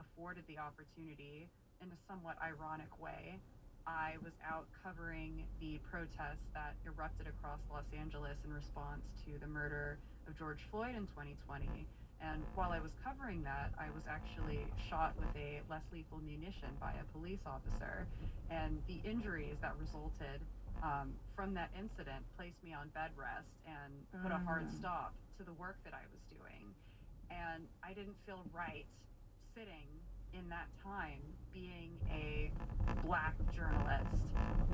afforded the opportunity, in a somewhat ironic way, I was out covering the protests that erupted across Los Angeles in response to the murder of George Floyd in 2020. And while I was covering that, I was actually shot with a less lethal munition by a police officer. And the injuries that resulted from that incident placed me on bed rest and put a hard stop to the work that I was doing. And I didn't feel right sitting in that time being a black journalist,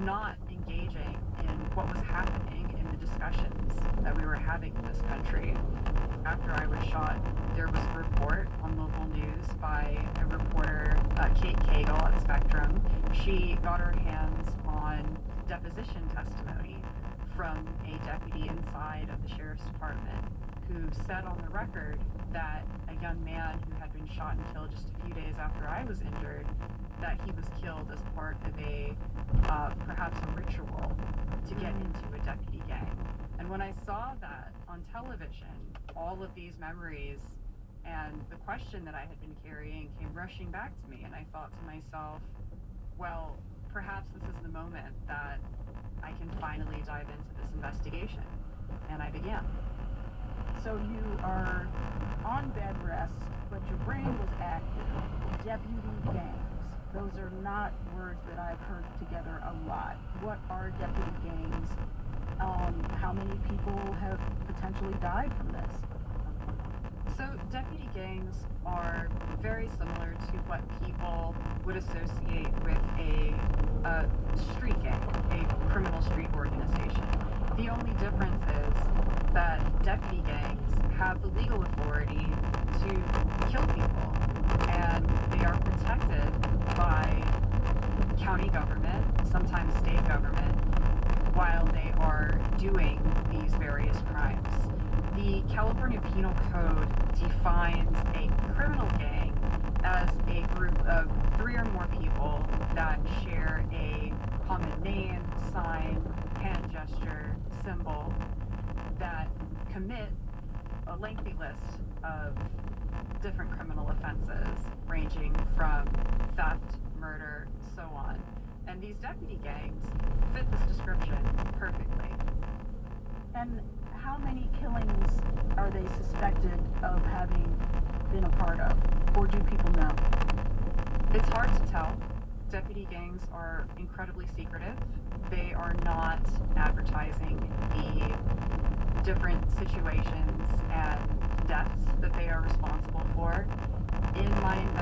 not engaging in what was happening in the discussions that we were having in this country. After I was shot, there was a report on local news by a reporter, Kate Cagle at Spectrum. She got her hands on deposition testimony from a deputy inside of the sheriff's department who said on the record that a young man who had been shot and killed just a few days after I was injured, that he was killed as part of a perhaps a ritual to get into a deputy gang. And when I saw that on television, all of these memories and the question that I had been carrying came rushing back to me, and I thought to myself, well, perhaps this is the moment that I can finally dive into this investigation. And I began. So you are on bed rest, but your brain was active. Deputy gangs. Those are not words that I've heard together a lot. What are deputy gangs? How many people have potentially died from this? So deputy gangs are very similar to what people would associate with a street gang, a criminal street organization. The only difference is that deputy gangs have the legal authority to kill people, and they are protected by county government, sometimes state government, while they are doing these various crimes. The California Penal Code defines a criminal gang as a group of 3 or more people that share a common name, sign, hand gesture, symbol, that commit a lengthy list of different criminal offenses ranging from theft, murder, so on. And these deputy gangs fit this description perfectly. And how many killings are they suspected of having been a part of? Or do people know? It's hard to tell. Deputy gangs are incredibly secretive. They are not advertising the different situations and deaths that they are responsible for. In my